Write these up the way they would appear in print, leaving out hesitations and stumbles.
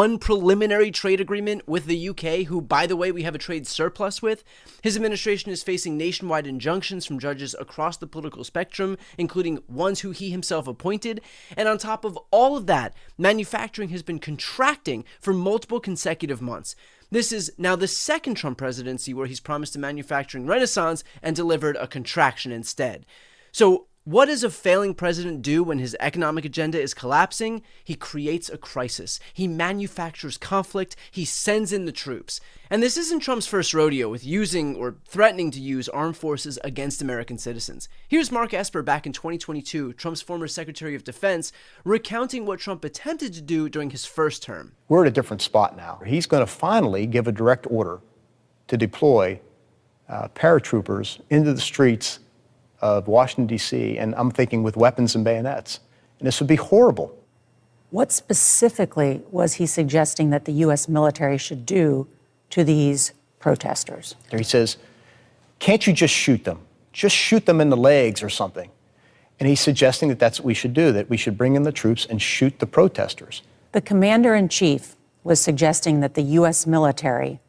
one preliminary trade agreement with the UK, who, by the way, we have a trade surplus with. His administration is facing nationwide injunctions from judges across the political spectrum, including ones who he himself appointed. And on top of all of that, manufacturing has been contracting for multiple consecutive months. This is now the second Trump presidency where he's promised a manufacturing renaissance and delivered a contraction instead. So what does a failing president do when his economic agenda is collapsing? He creates a crisis. He manufactures conflict. He sends in the troops. And this isn't Trump's first rodeo with using or threatening to use armed forces against American citizens. Here's Mark Esper back in 2022, Trump's former Secretary of Defense, recounting what Trump attempted to do during his first term. We're at a different spot now. He's going to finally give a direct order to deploy paratroopers into the streets of Washington, D.C., and I'm thinking with weapons and bayonets. And this would be horrible. What specifically was he suggesting that the U.S. military should do to these protesters? He says, can't you just shoot them? Just shoot them in the legs or something. And he's suggesting that that's what we should do, that we should bring in the troops and shoot the protesters. The commander-in-chief was suggesting that the U.S. military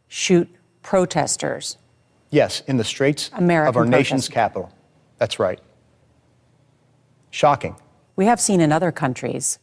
shoot protesters. Yes, in the streets of our nation's capital. That's right. Shocking. We have seen in other countries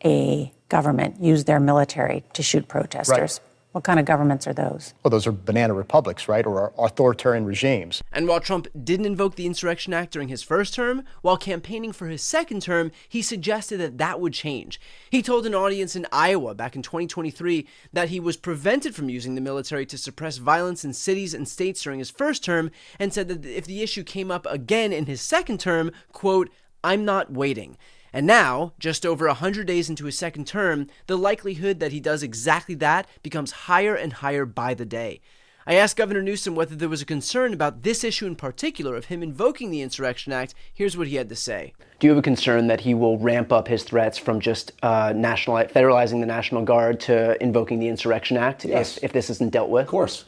a government use their military to shoot protesters. Right. What kind of governments are those? Well, those are banana republics, right, or authoritarian regimes. And while Trump didn't invoke the Insurrection Act during his first term, while campaigning for his second term, he suggested that that would change. He told an audience in Iowa back in 2023 that he was prevented from using the military to suppress violence in cities and states during his first term, and said that if the issue came up again in his second term, quote, "I'm not waiting." And now, just over 100 days into his second term, the likelihood that he does exactly that becomes higher and higher by the day. I asked Governor Newsom whether there was a concern about this issue in particular of him invoking the Insurrection Act. Here's what he had to say. Do you have a concern that he will ramp up his threats from just federalizing the National Guard to invoking the Insurrection Act? Yes. if this isn't dealt with? Of course.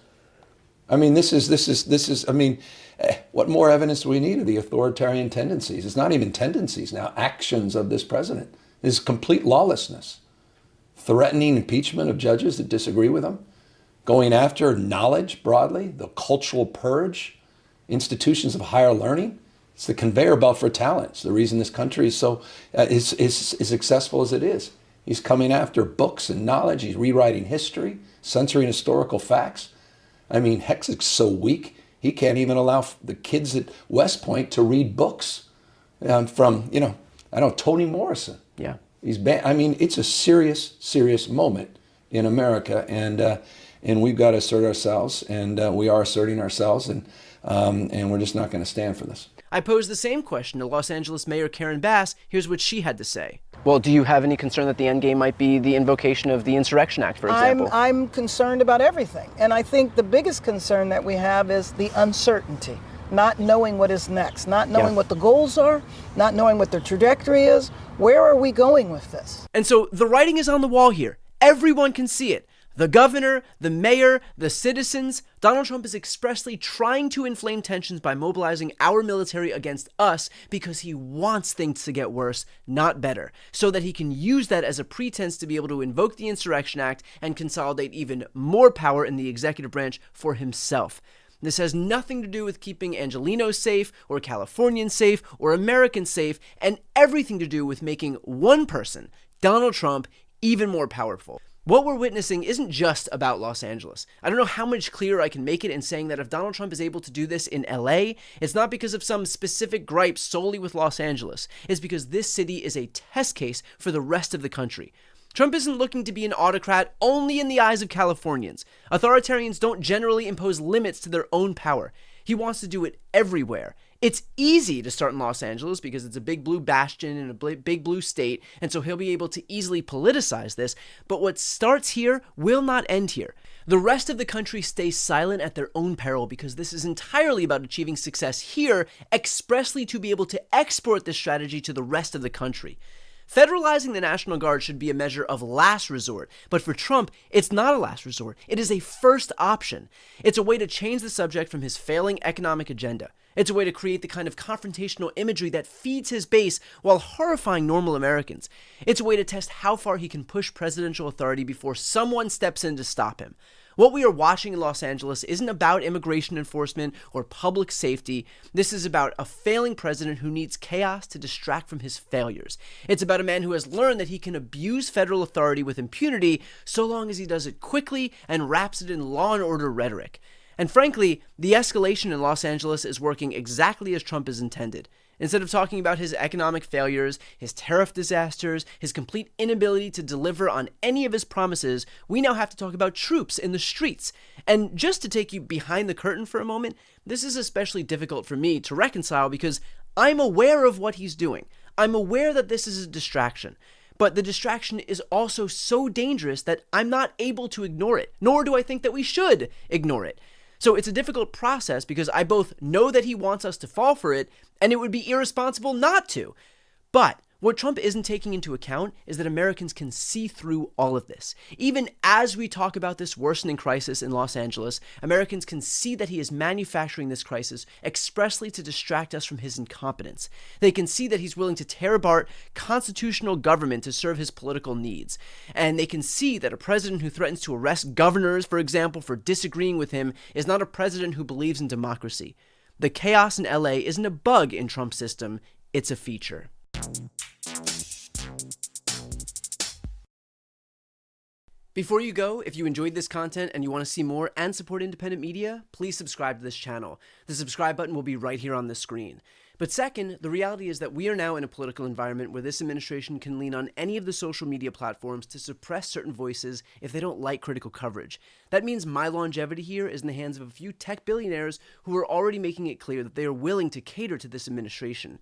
I mean, what more evidence do we need of the authoritarian tendencies? It's not even tendencies now, actions of this president. This is complete lawlessness. Threatening impeachment of judges that disagree with him, going after knowledge broadly, the cultural purge, institutions of higher learning. It's the conveyor belt for talent. It's the reason this country is so is successful as it is. He's coming after books and knowledge. He's rewriting history, censoring historical facts. I mean, heck, it's so weak, he can't even allow the kids at West Point to read books from, Toni Morrison. Yeah. He's I mean, it's a serious, serious moment in America, and we've got to assert ourselves, and we are asserting ourselves, and we're just not going to stand for this. I posed the same question to Los Angeles Mayor Karen Bass. Here's what she had to say. Well, do you have any concern that the end game might be the invocation of the Insurrection Act, for example? I'm concerned about everything. And I think the biggest concern that we have is the uncertainty, not knowing what is next, not knowing what the goals are, not knowing what the trajectory is. Where are we going with this? And so the writing is on the wall here. Everyone can see it. The governor, the mayor, the citizens. Donald Trump is expressly trying to inflame tensions by mobilizing our military against us because he wants things to get worse, not better, so that he can use that as a pretense to be able to invoke the Insurrection Act and consolidate even more power in the executive branch for himself. This has nothing to do with keeping Angelenos safe, or Californians safe, or Americans safe, and everything to do with making one person, Donald Trump, even more powerful. What we're witnessing isn't just about Los Angeles. I don't know how much clearer I can make it in saying that if Donald Trump is able to do this in LA, it's not because of some specific gripe solely with Los Angeles. It's because this city is a test case for the rest of the country. Trump isn't looking to be an autocrat only in the eyes of Californians. Authoritarians don't generally impose limits to their own power. He wants to do it everywhere. It's easy to start in Los Angeles because it's a big blue bastion in a big blue state, and so he'll be able to easily politicize this, but what starts here will not end here. The rest of the country stays silent at their own peril because this is entirely about achieving success here, expressly to be able to export this strategy to the rest of the country. Federalizing the National Guard should be a measure of last resort, but for Trump, it's not a last resort. It is a first option. It's a way to change the subject from his failing economic agenda. It's a way to create the kind of confrontational imagery that feeds his base while horrifying normal Americans. It's a way to test how far he can push presidential authority before someone steps in to stop him. What we are watching in Los Angeles isn't about immigration enforcement or public safety. This is about a failing president who needs chaos to distract from his failures. It's about a man who has learned that he can abuse federal authority with impunity so long as he does it quickly and wraps it in law and order rhetoric. And frankly, the escalation in Los Angeles is working exactly as Trump has intended. Instead of talking about his economic failures, his tariff disasters, his complete inability to deliver on any of his promises, we now have to talk about troops in the streets. And just to take you behind the curtain for a moment, this is especially difficult for me to reconcile because I'm aware of what he's doing. I'm aware that this is a distraction. But the distraction is also so dangerous that I'm not able to ignore it, nor do I think that we should ignore it. So it's a difficult process because I both know that he wants us to fall for it, and it would be irresponsible not to. But what Trump isn't taking into account is that Americans can see through all of this. Even as we talk about this worsening crisis in Los Angeles, Americans can see that he is manufacturing this crisis expressly to distract us from his incompetence. They can see that he's willing to tear apart constitutional government to serve his political needs. And they can see that a president who threatens to arrest governors, for example, for disagreeing with him, is not a president who believes in democracy. The chaos in LA isn't a bug in Trump's system, it's a feature. Before you go, if you enjoyed this content and you want to see more and support independent media, please subscribe to this channel. The subscribe button will be right here on the screen. But second, the reality is that we are now in a political environment where this administration can lean on any of the social media platforms to suppress certain voices if they don't like critical coverage. That means my longevity here is in the hands of a few tech billionaires who are already making it clear that they are willing to cater to this administration.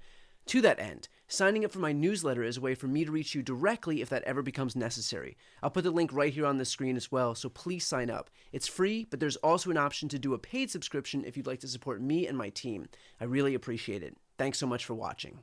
To that end, signing up for my newsletter is a way for me to reach you directly if that ever becomes necessary. I'll put the link right here on the screen as well, so please sign up. It's free, but there's also an option to do a paid subscription if you'd like to support me and my team. I really appreciate it. Thanks so much for watching.